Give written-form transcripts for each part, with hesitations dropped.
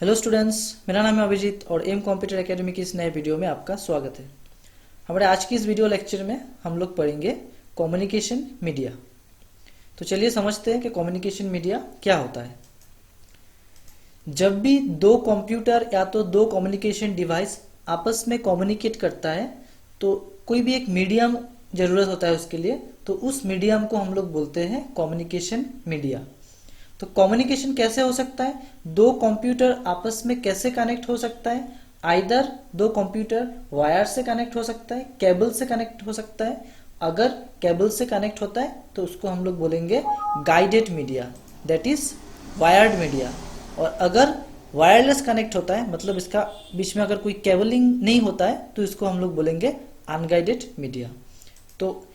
Hello students, मेरा नाम है अभिजीत और एम कंप्यूटर एकेडमी की इस नए वीडियो में आपका स्वागत है। हमारे आज की इस वीडियो लेक्चर में हम लोग पढ़ेंगे कम्युनिकेशन मीडिया। तो चलिए समझते हैं कि कम्युनिकेशन मीडिया क्या होता है। जब भी दो कंप्यूटर या तो दो कम्युनिकेशन डिवाइस आपस में कम्युनिकेट करता है तो कोई भी एक मीडियम जरूरत होता है उसके लिए, तो उस मीडियम को हम लोग बोलते हैं कम्युनिकेशन मीडिया। तो कम्युनिकेशन कैसे हो सकता है, दो कंप्यूटर आपस में कैसे कनेक्ट हो सकता है। आइदर दो कंप्यूटर वायर से कनेक्ट हो सकता है, केबल से कनेक्ट हो सकता है। अगर केबल से कनेक्ट होता है तो उसको हम लोग बोलेंगे guided media, that is wired media. और अगर वायरलेस कनेक्ट होता है, मतलब इसका बीच में अगर कोई केबलिंग नहीं होता है, तो इसको हम लोग बोलेंगे अनगाइडेड मीडिया। तो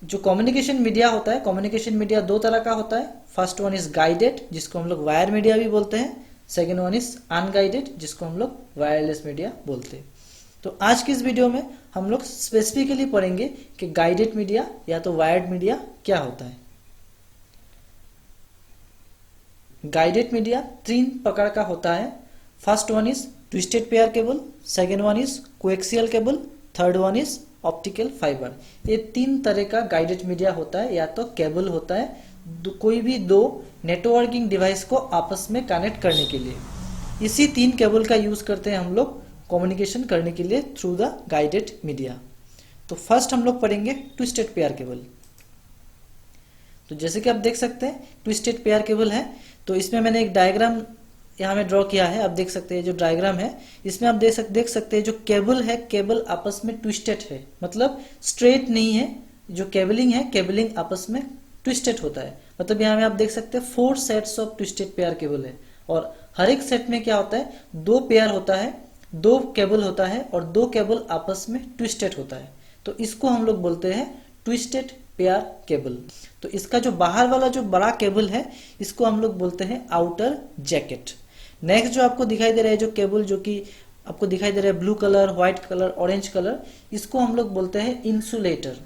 जो कम्युनिकेशन मीडिया होता है, कम्युनिकेशन मीडिया दो तरह का होता है। फर्स्ट वन इज गाइडेड, जिसको हम लोग वायर मीडिया भी बोलते हैं। सेकेंड वन इज अनगाइडेड, जिसको हम लोग वायरलेस मीडिया बोलते हैं। तो आज की इस वीडियो में हम लोग स्पेसिफिकली पढ़ेंगे कि गाइडेड मीडिया या तो वायर्ड मीडिया क्या होता है। गाइडेड मीडिया तीन प्रकार का होता है। First one is twisted pair cable, second one is coaxial cable, third one is optical fibre. ये तीन तरह का गाइडेड मीडिया होता है, या तो केबल होता है कोई भी दो नेटवर्किंग डिवाइस को आपस में कनेक्ट करने के लिए। इसी तीन केबल का यूज करते हैं हम लोग कम्युनिकेशन करने के लिए थ्रू द गाइडेड मीडिया। तो फर्स्ट हम लोग पढ़ेंगे ट्विस्टेड पेयर केबल। तो जैसे कि आप देख सकते हैं ट्विस्टेड पेयर केबल है, तो इसमें मैंने एक डायग्राम यहाँ में ड्रॉ किया है। आप देख सकते हैं जो डायग्राम है, इसमें आप देख सकते हैं जो केबल है, केबल आपस में ट्विस्टेड है, मतलब स्ट्रेट नहीं है। जो केबलिंग है, केबलिंग आपस में ट्विस्टेड होता है। मतलब यहाँ में आप देख सकते हैं 4 sets of twisted pair cable है, और हर एक सेट में क्या होता है, दो पेयर होता है, दो केबल होता है, और दो केबल आपस में ट्विस्टेड होता है। तो इसको हम लोग बोलते हैं ट्विस्टेड पेयर केबल। तो इसका जो बाहर वाला जो बड़ा केबल है, इसको हम लोग बोलते हैं आउटर जैकेट। नेक्स्ट जो आपको दिखाई दे रहा है जो केबल, जो कि आपको दिखाई दे रहा है blue colour, white colour, orange colour, इसको हम लोग बोलते हैं इंसुलेटर।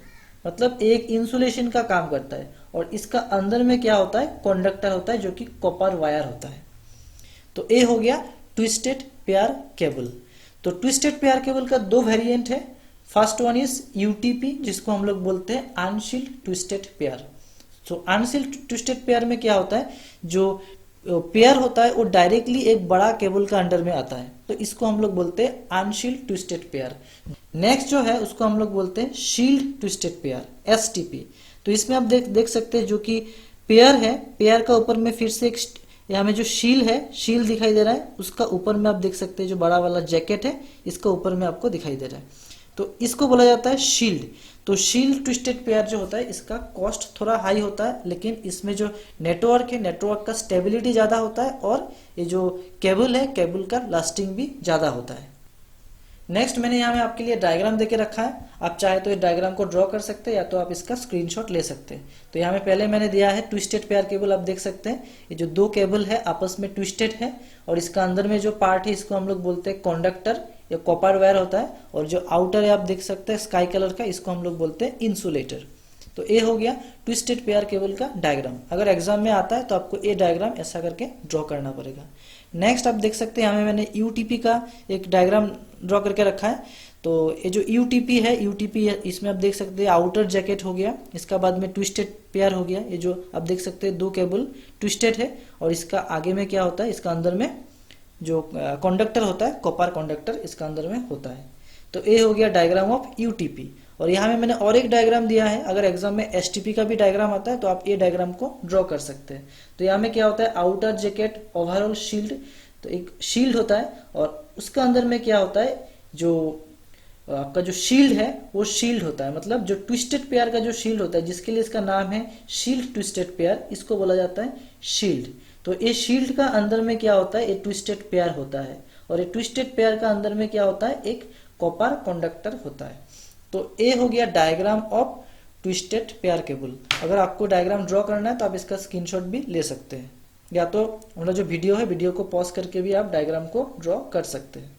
मतलब एक इंसुलेशन का काम करता है, और इसका अंदर में क्या होता है, कंडक्टर होता है, जो कि कॉपर वायर होता है। तो ये हो गया ट्विस्टेड पेयर केबल। तो ट्विस्टेड पेयर केबल का दो वेरिएंट है। फर्स्ट वन इज यूटीपी, जिसको हम लोग बोलते हैं अनशील्ड ट्विस्टेड पेयर। तो अनशील्ड ट्विस्टेड पेयर में क्या होता है, जो पेयर होता है वो डायरेक्टली एक बड़ा केबल का अंडर में आता है, तो इसको हम लोग बोलते हैं अनशील्ड ट्विस्टेड पेयर। नेक्स्ट जो है उसको हम लोग बोलते हैं शील्ड ट्विस्टेड पेयर, एसटीपी। तो इसमें आप देख सकते हैं जो कि पेयर है, पेयर का ऊपर में फिर से एक यहाँ में जो शील है, शील दिखाई दे रहा है, उसका ऊपर में आप देख सकते हैं जो बड़ा वाला जैकेट है, इसका ऊपर में आपको दिखाई दे रहा है, तो इसको बोला जाता है शील्ड। तो शील्ड ट्विस्टेड पेयर जो होता है, इसका कॉस्ट थोड़ा हाई होता है, लेकिन इसमें जो नेटवर्क है, नेटवर्क का स्टेबिलिटी ज़्यादा होता है, और ये जो केबल है, केबल का लास्टिंग भी ज़्यादा होता है। नेक्स्ट मैंने यहाँ में आपके लिए डायग्राम देके रखा है। आप चाहे तो इस डायग्राम को ड्रॉ कर सकते हैं, या तो आप इसका स्क्रीनशॉट ले सकते हैं। तो यहाँ में पहले मैंने दिया है ट्विस्टेड पेयर केबल। आप देख सकते हैं ये जो दो केबल है आपस में ट्विस्टेड है, और इसका अंदर में जो पार्ट है इसको हम लोग बोलते हैं कंडक्टर या कॉपर वायर होता है, और जो आउटर है आप देख सकते हैं स्काई कलर का, इसको हम लोग बोलते हैं इंसुलेटर। तो ये हो गया ट्विस्टेड पेयर केबल का डायग्राम। अगर एग्जाम में आता है तो आपको ये डायग्राम ऐसा करके ड्रॉ करना पड़ेगा। नेक्स्ट आप देख सकते हैं यहाँ में मैंने यूटीपी का एक डायग्राम ड्रॉ करके रखा है। तो ये जो यूटीपी है, यूटीपी इसमें आप देख सकते हैं आउटर जैकेट हो गया, इसका बाद में ट्विस्टेड पेयर हो गया। ये जो आप देख सकते हैं दो केबल ट्विस्टेड है, और इसका आगे में क्या होता है, इसका अंदर में जो कंडक्टर होता है, कॉपर कंडक्टर, इसका अंदर में होता है। तो ये हो गया डायग्राम ऑफ यूटीपी। और यहाँ में मैंने और एक डायग्राम दिया है। अगर एग्जाम में एसटीपी का भी डायग्राम आता है तो आप ये डायग्राम को ड्रॉ कर सकते हैं। तो यहाँ में क्या होता है, आउटर जैकेट, ओवरऑल शील्ड। तो एक शील्ड होता है, और उसका अंदर में क्या होता है, जो आपका जो शील्ड है वो शील्ड होता है। मतलब जो ट्विस्टेड पेयर का जो शील्ड होता है, जिसके लिए इसका नाम है शील्ड ट्विस्टेड पेयर, इसको बोला जाता है शील्ड। तो ये शील्ड का अंदर में क्या होता है, ये ट्विस्टेड पेयर होता है, और ये ट्विस्टेड पेयर का अंदर में क्या होता है, एक कॉपर कंडक्टर होता है। तो ये हो गया diagram of twisted pair cable. अगर आपको डायग्राम ड्रॉ करना है तो आप इसका स्क्रीनशॉट भी ले सकते हैं, या तो हमारा जो वीडियो है, वीडियो को पॉज करके भी आप डायग्राम को ड्रॉ कर सकते हैं।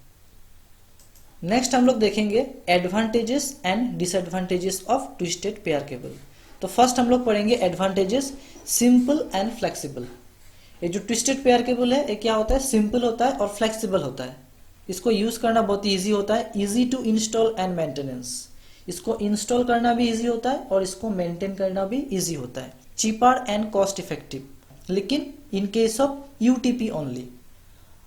नेक्स्ट हम लोग देखेंगे advantages and disadvantages of twisted pair cable. तो फर्स्ट हम लोग पढ़ेंगे एडवांटेजेस, सिंपल एंड फ्लेक्सिबल। ये जो ट्विस्टेड पेयर केबल है ये क्या होता है, सिंपल होता है और फ्लेक्सिबल होता है। इसको यूज करना बहुत ही ईजी होता है, easy to install and maintenance. इसको इंस्टॉल करना भी इजी होता है और इसको मेंटेन करना भी इजी होता है। चीपर एंड कॉस्ट इफेक्टिव, लेकिन in case of UTP only.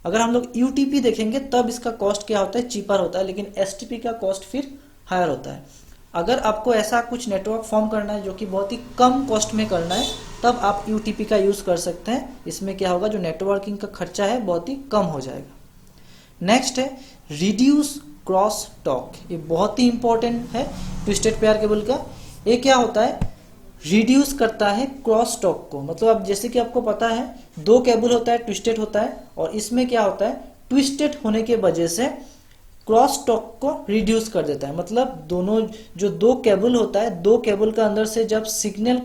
अगर हम लोग यूटीपी देखेंगे तब इसका कॉस्ट क्या होता है, चीपर होता है, लेकिन एसटीपी का कॉस्ट फिर हायर होता है। अगर आपको ऐसा कुछ नेटवर्क फॉर्म करना है जो कि बहुत ही कम कॉस्ट में करना है, तब आप यूटीपी का यूज कर सकते हैं। इसमें क्या होगा, जो नेटवर्किंग का खर्चा है बहुत ही कम हो जाएगा। नेक्स्ट है रिड्यूस क्रॉस टॉक। ये बहुत ही इंपॉर्टेंट है ट्विस्टेड पेयर केबल का। ये क्या होता है, रिड्यूस करता है क्रॉस टॉक को। मतलब अब जैसे कि आपको पता है दो केबल होता है, ट्विस्टेड होता है, और इसमें क्या होता है, ट्विस्टेड होने के वजह से क्रॉस टॉक को रिड्यूस कर देता है। मतलब दोनों जो दो केबल होता है, दो केबल का अंदर से जब सिग्नल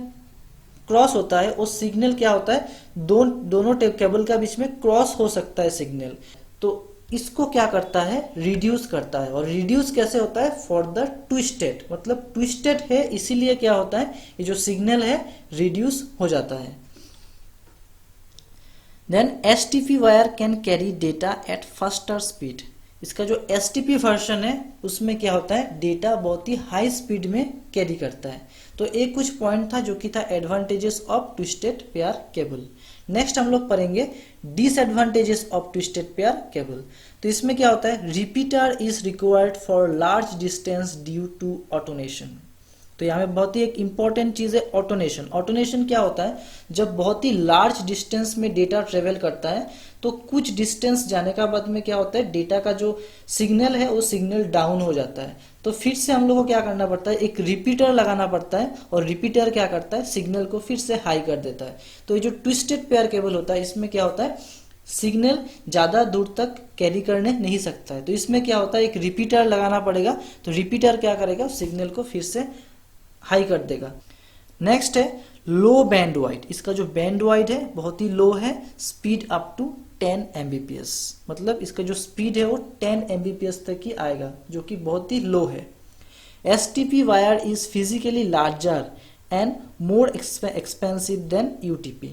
क्रॉस होता है, उस सिग्नल क्या होता है, दोनों केबल का बीच में क्रॉस हो सकता है सिग्नल। तो इसको क्या करता है, रिड्यूस करता है। और रिड्यूस कैसे होता है, फॉर द ट्विस्टेड, मतलब ट्विस्टेड है इसीलिए क्या होता है, ये जो सिग्नल है रिड्यूस हो जाता है। Then STP wire can carry data at faster speed. इसका जो एसटीपी वर्जन है उसमें क्या होता है, डेटा बहुत ही हाई स्पीड में कैरी करता है। तो एक कुछ पॉइंट था जो कि था advantages of twisted pair cable. Next हम लोग पढ़ेंगे disadvantages of twisted pair cable. तो इसमें क्या होता है, repeater is required for large distance due to attenuation. तो यहाँ में बहुत ही एक इंपॉर्टेंट चीज है ऑटोनेशन। ऑटोनेशन क्या होता है, जब बहुत ही लार्ज डिस्टेंस में डेटा ट्रेवल करता है तो कुछ डिस्टेंस जाने का बाद में क्या होता है, डेटा का जो सिग्नल है वो सिग्नल डाउन हो जाता है। तो फिर से हम लोग को क्या करना पड़ता है, एक रिपीटर लगाना पड़ता है, और रिपीटर क्या करता है, सिग्नल को फिर से हाई कर देता है। तो ये जो ट्विस्टेड पेयर केबल होता है इसमें क्या होता है, सिग्नल ज्यादा दूर तक कैरी करने नहीं सकता है। तो इसमें क्या होता है, एक रिपीटर लगाना पड़ेगा। तो रिपीटर क्या करेगा, सिग्नल को फिर से हाई कर देगा। नेक्स्ट है लो बैंड वाइड। इसका जो बैंड वाइड है बहुत ही लो है, स्पीड अप टू 10 Mbps। मतलब इसका जो स्पीड है वो 10 Mbps तक ही आएगा, जो कि बहुत ही लो है। STP wire is physically larger and more expensive than UTP।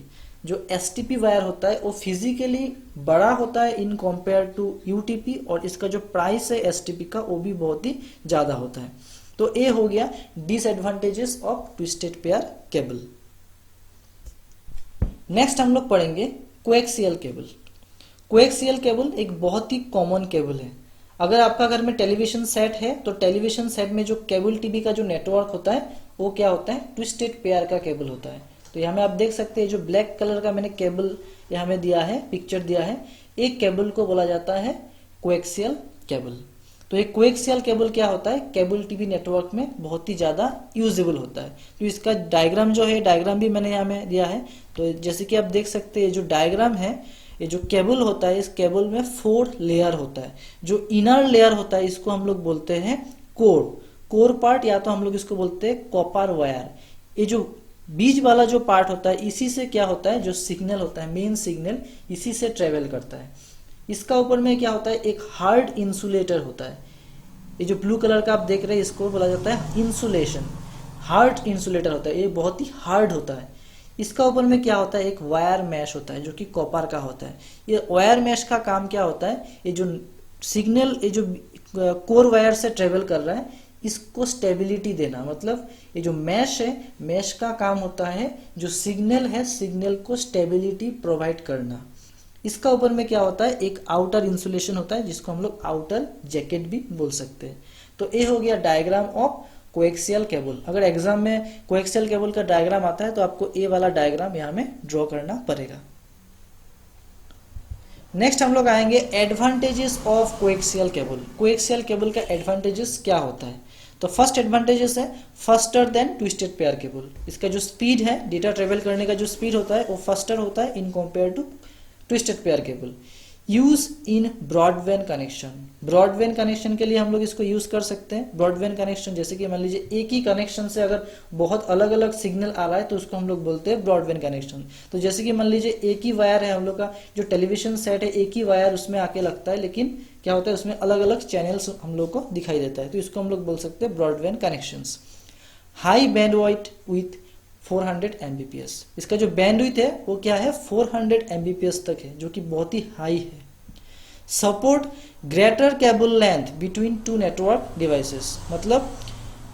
जो STP वायर होता है वो फिजिकली बड़ा होता है इन कंपेयर टू UTP, और इसका जो प्राइस है STP का वो भी बहुत ही ज्यादा होता है। तो ये हो गया disadvantages of twisted pair cable. Next हम लोग पढ़ेंगे कोएक्सियल केबल। कोएक्सियल केबल एक बहुत ही कॉमन केबल है। अगर आपका घर में टेलीविजन सेट है तो टेलीविजन सेट में जो केबल टीवी का जो नेटवर्क होता है वो क्या होता है, ट्विस्टेड पेयर का केबल होता है। तो यहाँ में आप देख सकते हैं जो ब्लैक कलर का मैंने केबल यहाँ में दिया है, पिक्चर दिया है, एक केबल को बोला जाता है कोएक्सियल केबल। तो एक कोएक्सियल केबल क्या होता है, केबल टीवी नेटवर्क में बहुत ही ज्यादा यूजेबल होता है। तो इसका डायग्राम जो है, डायग्राम भी मैंने यहाँ में दिया है। तो जैसे कि आप देख सकते हैं जो डायग्राम है, ये जो केबल होता है इस केबल में 4 लेयर होता है। जो इनर लेयर होता है इसको हम लोग बोलते हैं कोर पार्ट, या तो हम लोग इसको बोलते हैं कॉपर वायर। ये जो बीच वाला जो पार्ट होता है इसी से क्या होता है, जो सिग्नल होता है, मेन सिग्नल इसी से ट्रेवल करता है। इसका ऊपर में क्या होता है, एक हार्ड इंसुलेटर होता है। ये जो ब्लू कलर का आप देख रहे हैं इसको बोला जाता है इंसुलेशन, हार्ड इंसुलेटर होता है, ये बहुत ही हार्ड होता है। इसका ऊपर में क्या होता है, एक वायर मैश होता है जो कि कॉपर का होता है। ये वायर मैश का काम क्या होता है, ये जो सिग्नल ये जो कोर वायर से ट्रेवल कर रहा है इसको स्टेबिलिटी देना। मतलब ये जो मैश है, मैश का काम होता है जो सिग्नल है, सिग्नल को स्टेबिलिटी प्रोवाइड करना। इसका ऊपर में क्या होता है, एक आउटर इंसुलेशन होता है जिसको हम लोग आउटर जैकेट भी बोल सकते हैं। तो ये हो गया डायग्राम ऑफ कोएक्सियल केबल। अगर एग्जाम में कोएक्सियल केबल का डायग्राम आता है तो आपको ये वाला डायग्राम यहाँ में ड्रॉ करना पड़ेगा। नेक्स्ट हम लोग आएंगे advantages of coaxial cable. Coaxial cable का एडवांटेजेस क्या होता है। तो फर्स्ट एडवांटेजेस है faster than twisted pair cable. इसका जो स्पीड है, डेटा ट्रेवल करने का जो स्पीड होता है वो फास्टर होता है in compare to twisted pair cable. Use in broadband connection. Broadband connection के लिए हम लोग इसको यूज कर सकते हैं। ब्रॉडबैंड कनेक्शन जैसे कि मान लीजिए एक ही कनेक्शन से अगर बहुत अलग अलग सिग्नल आ रहा है तो उसको हम लोग बोलते हैं ब्रॉडबैंड कनेक्शन। तो जैसे कि मान लीजिए एक ही वायर है, हम लोग का जो टेलीविजन सेट है एक ही वायर उसमें आके लगता है, लेकिन क्या होता है उसमें अलग अलग चैनल्स हम लोग को दिखाई देता है, तो इसको हम लोग बोल सकते हैं broadband connections. High bandwidth with 400 Mbps। इसका जो बैंडविड्थ है वो क्या है, 400 Mbps तक है, जो कि बहुत ही हाई है। Support greater cable length between two network devices, मतलब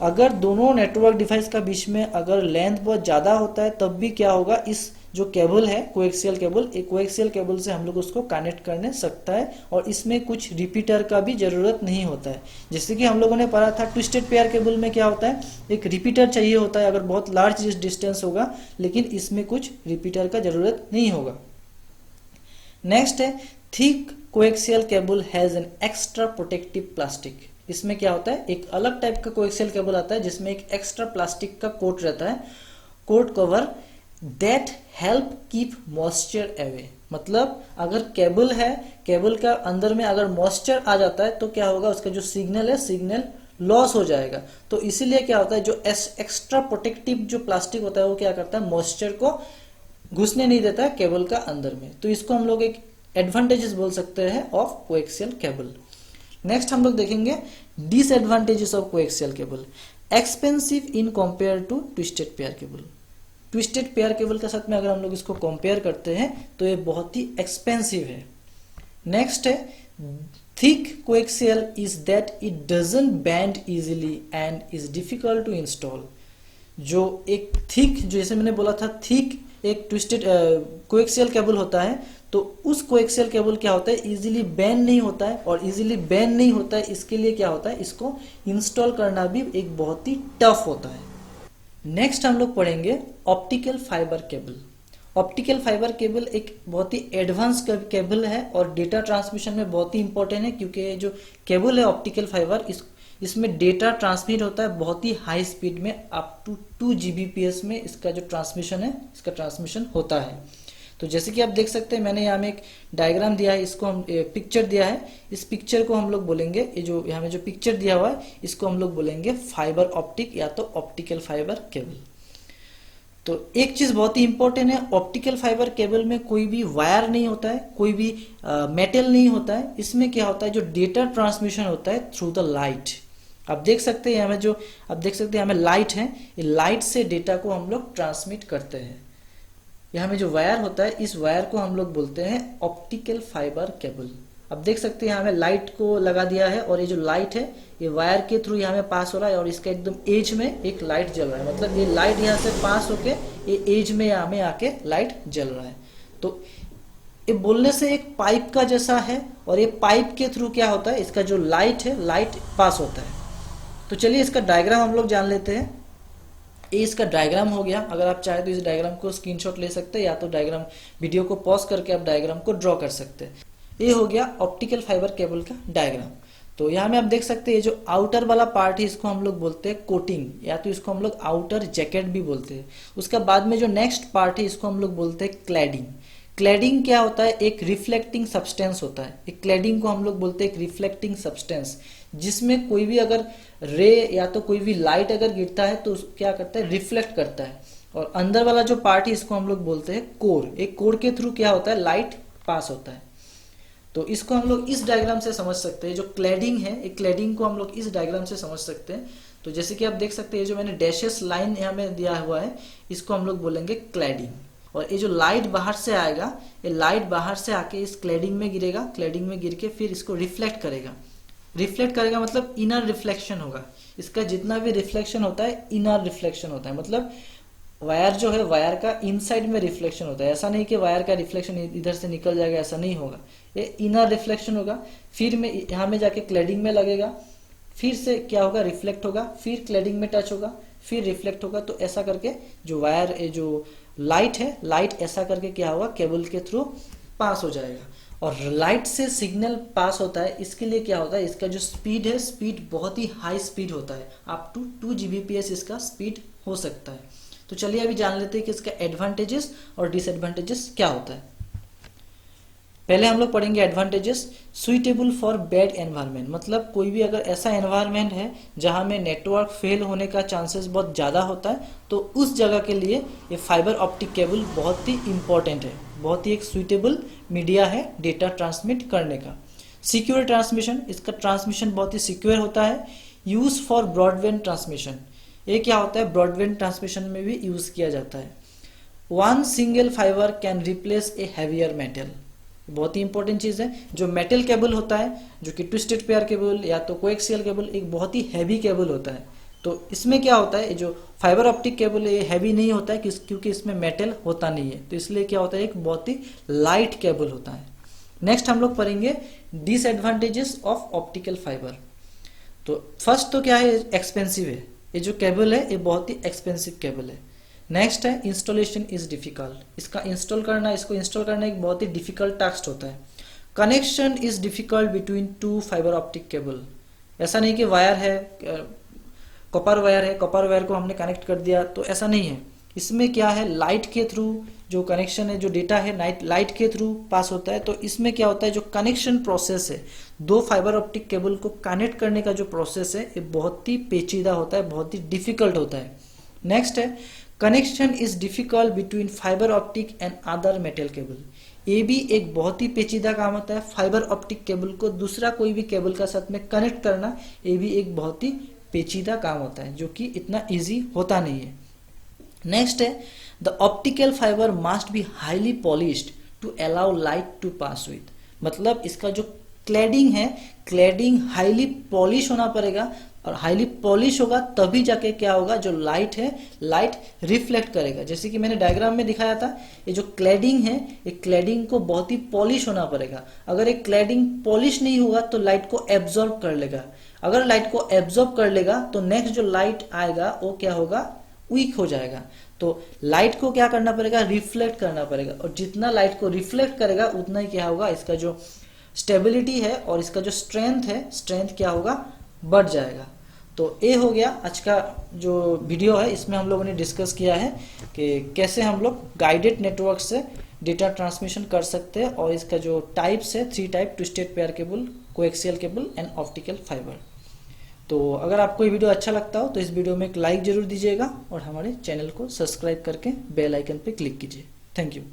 अगर दोनों नेटवर्क डिवाइस का बीच में अगर लेंथ बहुत ज़्यादा होता है तब भी क्या होगा, इस जो केबल है कोएक्सियल केबल, एक कोएक्सियल केबल से हम लोग उसको कनेक्ट करने सकता है और इसमें कुछ रिपीटर का भी जरूरत नहीं होता है। जैसे कि हम लोगों ने पढ़ा था ट्विस्टेड पेयर केबल में क्या होता है, एक रिपीटर चाहिए होता है अगर बहुत लार्ज डिस्टेंस होगा, लेकिन इसमें कुछ रिपीटर का जरूरत नहीं होगा। नेक्स्ट है thick coaxial cable has an extra protective plastic. इसमें क्या होता है, एक अलग टाइप का कोएक्सियल केबल आता है जिसमें एक एक्स्ट्रा प्लास्टिक का कोट रहता है, coat cover that help keep moisture away. मतलब अगर केबल है, केबल का अंदर में अगर मॉइस्चर आ जाता है तो क्या होगा, उसका जो सिग्नल है सिग्नल लॉस हो जाएगा। तो इसीलिए क्या होता है, जो एक्स्ट्रा प्रोटेक्टिव जो प्लास्टिक होता है वो क्या करता है, मॉइस्चर को घुसने नहीं देता है केबल का अंदर में। तो इसको हम लोग एक एडवांटेजेस बोल सकते हैं ऑफ कोएक्सियल केबल। नेक्स्ट हम लोग देखेंगे disadvantages of coaxial cable. Expensive in compare to twisted pair cable. Twisted pair cable के साथ में अगर हम लोग इसको कंपेयर करते हैं तो ये बहुत ही एक्सपेंसिव है। नेक्स्ट है thick coaxial is that it doesn't bend easily and is difficult to install. जो एक थिक, जैसे मैंने बोला था थिक एक ट्विस्टेड कोएक्सियल केबल होता है, तो उस कोएक्सियल केबल क्या होता है, इजीली बेंड नहीं होता है, और इजीली बेंड नहीं होता है इसके लिए क्या होता है, इसको इंस्टॉल करना भी एक बहुत ही टफ होता है। नेक्स्ट हम लोग पढ़ेंगे optical fibre cable. Optical fibre cable एक बहुत ही एडवांस केबल है और डेटा ट्रांसमिशन में बहुत ही इंपॉर्टेंट है, क्योंकि जो केबल है ऑप्टिकल फाइबर इसमें डेटा ट्रांसमिट होता है बहुत ही हाई स्पीड में, अप टू 2 Gbps में इसका जो ट्रांसमिशन है, इसका ट्रांसमिशन होता है। तो जैसे कि आप देख सकते हैं मैंने यहाँ में एक डायग्राम दिया है, इसको हम पिक्चर दिया है, इस पिक्चर को हम लोग बोलेंगे, ये जो यहाँ में जो पिक्चर दिया हुआ है इसको हम लोग बोलेंगे फाइबर ऑप्टिक या तो ऑप्टिकल फाइबर केबल। तो एक चीज बहुत ही इंपॉर्टेंट है, ऑप्टिकल फाइबर केबल में कोई भी वायर नहीं होता है, कोई भी मेटल नहीं होता है। इसमें क्या होता है, जो डेटा ट्रांसमिशन होता है थ्रू द लाइट। आप देख सकते हैं यहाँ में जो आप देख सकते हैं यहाँ में लाइट है, ये लाइट से डेटा को हम लोग ट्रांसमिट करते हैं। यहाँ में जो वायर होता है इस वायर को हम लोग बोलते हैं ऑप्टिकल फाइबर केबल। अब देख सकते हैं यहाँ में लाइट को लगा दिया है और ये जो लाइट है ये वायर के थ्रू यहाँ में पास हो रहा है और इसका एकदम एज में एक लाइट जल रहा है, मतलब ये लाइट यहाँ से पास होके ये एज में यहाँ में आके लाइट जल रहा है। तो ये बोलने से एक पाइप का जैसा है और ये पाइप के थ्रू क्या होता है, इसका जो लाइट है लाइट पास होता है। तो चलिए इसका डायग्राम हम लोग जान लेते हैं। ये इसका डायग्राम हो गया। अगर आप चाहे तो इस डायग्राम को स्क्रीनशॉट ले सकते हैं या तो डायग्राम वीडियो को पॉज करके आप डायग्राम को ड्रॉ कर सकते हैं। ये हो गया ऑप्टिकल फाइबर केबल का डायग्राम। तो यहाँ में आप देख सकते हैं जो आउटर वाला पार्ट है इसको हम लोग बोलते हैं कोटिंग, या तो इसको हम लोग आउटर जैकेट भी बोलते हैं। उसका बाद में जो नेक्स्ट पार्ट है इसको हम लोग बोलते हैं क्लैडिंग। क्लैडिंग क्या होता है, एक रिफ्लेक्टिंग सब्सटेंस होता है। एक क्लैडिंग को हम लोग बोलते हैं एक रिफ्लेक्टिंग सब्सटेंस, जिसमें कोई भी अगर रे या तो कोई भी लाइट अगर गिरता है तो क्या करता है, रिफ्लेक्ट करता है। और अंदर वाला जो पार्ट है इसको हम लोग बोलते हैं कोर। एक कोर के थ्रू क्या होता है, लाइट पास होता है। तो इसको हम लोग इस डायग्राम से समझ सकते हैं। जो क्लैडिंग है, एक क्लैडिंग को हम लोग इस डायग्राम से समझ सकते हैं। तो जैसे कि आप देख सकते हैं जो मैंने डैशेस लाइन यहाँ में दिया हुआ है इसको हम लोग बोलेंगे क्लैडिंग। और ये जो लाइट बाहर से आएगा, ये लाइट बाहर से आके इस क्लैडिंग में गिरेगा, क्लैडिंग में गिर के फिर इसको रिफ्लेक्ट करेगा। रिफ्लेक्ट करेगा मतलब इनर रिफ्लेक्शन होगा। इसका जितना भी रिफ्लेक्शन होता है इनर रिफ्लेक्शन होता है, मतलब वायर जो है वायर का इनसाइड में रिफ्लेक्शन होता है। ऐसा नहीं कि वायर का रिफ्लेक्शन इधर से निकल जाएगा, ऐसा नहीं होगा। ये इनर रिफ्लेक्शन होगा, फिर में यहाँ में जाके क्लैडिंग में लगेगा, फिर से क्या होगा, रिफ्लेक्ट होगा, फिर क्लैडिंग में टच होगा, फिर रिफ्लेक्ट होगा। तो ऐसा करके जो वायर जो लाइट है, लाइट ऐसा करके क्या होगा, केबल के थ्रू पास हो जाएगा। और लाइट से सिग्नल पास होता है, इसके लिए क्या होता है, इसका जो स्पीड है, स्पीड बहुत ही हाई स्पीड होता है, अप टू 2 Gbps इसका स्पीड हो सकता है। तो चलिए अभी जान लेते हैं कि इसका एडवांटेजेस और डिसएडवांटेजेस क्या होता है। पहले हम लोग पढ़ेंगे advantages. Suitable for bad environment, मतलब कोई भी अगर ऐसा एनवायरनमेंट है जहां में नेटवर्क फेल होने का चांसेस बहुत ज़्यादा होता है, तो उस जगह के लिए ये फाइबर ऑप्टिक केबल बहुत ही इंपॉर्टेंट है, बहुत ही एक सुइटेबल मीडिया है डेटा ट्रांसमिट करने का। सिक्योर ट्रांसमिशन, इसका ट्रांसमिशन बहुत ही सिक्योर होता है। यूज फॉर ब्रॉडबैंड ट्रांसमिशन, ये क्या होता है, ब्रॉडबैंड ट्रांसमिशन में भी यूज किया जाता है। One single fibre can replace A heavier metal, बहुत ही इंपॉर्टेंट चीज है। जो मेटल केबल होता है, जो कि ट्विस्टेड पेयर केबल या तो कोएक्सियल केबल, एक बहुत ही हैवी केबल होता है। तो इसमें क्या होता है, जो फाइबर ऑप्टिक केबल ये हैवी नहीं होता है क्योंकि इसमें मेटल होता नहीं है, तो इसलिए क्या होता है, एक बहुत ही लाइट केबल होता है। नेक्स्ट हम लोग पढ़ेंगे डिसएडवांटेजेस ऑफ ऑप्टिकल फाइबर। तो फर्स्ट तो क्या है, एक्सपेंसिव है, ये जो केबल है ये बहुत ही एक्सपेंसिव केबल है। नेक्स्ट है इंस्टॉलेशन इज डिफिकल्ट, इसको इंस्टॉल करना एक बहुत ही डिफिकल्ट टास्क होता है। Connection is difficult between two fibre optic cable, ऐसा नहीं कि वायर है, कॉपर वायर को हमने कनेक्ट कर दिया, तो ऐसा नहीं है। इसमें क्या है, लाइट के थ्रू जो कनेक्शन है, जो डेटा है लाइट के थ्रू पास होता है। तो इसमें क्या होता है, जो कनेक्शन प्रोसेस है, दो फाइबर ऑप्टिक केबल को कनेक्ट करने का जो प्रोसेस है ये बहुत ही पेचीदा होता है, बहुत ही डिफिकल्ट होता है। नेक्स्ट है connection is difficult between fibre optic and other metal cable, ये भी एक बहुत ही पेचीदा काम होता है। फाइबर ऑप्टिक केबल को दूसरा कोई भी केबल का साथ में कनेक्ट करना, ये भी एक बहुत ही पेचीदा काम होता है, जो कि इतना इजी होता नहीं है। नेक्स्ट है the optical fibre must be highly polished to allow light to pass with, मतलब इसका जो क्लैडिंग है, क्लैडिंग हाईली पॉलिश होना पड़ेगा, और हाईली पॉलिश होगा तभी जाके क्या होगा, जो लाइट है लाइट रिफ्लेक्ट करेगा। जैसे कि मैंने डायग्राम में दिखाया था, ये जो क्लैडिंग है, ये क्लैडिंग को बहुत ही पॉलिश होना पड़ेगा। अगर एक क्लैडिंग पॉलिश नहीं होगा तो लाइट को एब्जॉर्ब कर लेगा, अगर लाइट को एब्जॉर्ब कर लेगा तो नेक्स्ट जो लाइट आएगा वो क्या होगा, वीक हो जाएगा। तो लाइट को क्या करना पड़ेगा, रिफ्लेक्ट करना पड़ेगा, और जितना लाइट को रिफ्लेक्ट करेगा उतना ही क्या होगा, इसका जो स्टेबिलिटी है और इसका जो स्ट्रेंथ है, स्ट्रेंथ क्या होगा, बढ़ जाएगा। तो ये हो गया आज का जो वीडियो है, इसमें हम लोगों ने डिस्कस किया है कि कैसे हम लोग गाइडेड नेटवर्क से डेटा ट्रांसमिशन कर सकते हैं, और इसका जो टाइप्स है 3 type, twisted pair cable, coaxial cable and optical fibre. तो अगर आपको ये वीडियो अच्छा लगता हो तो इस वीडियो में एक लाइक जरूर दीजिएगा, और हमारे चैनल को सब्सक्राइब करके बेल आइकन पे क्लिक कीजिए। Thank you.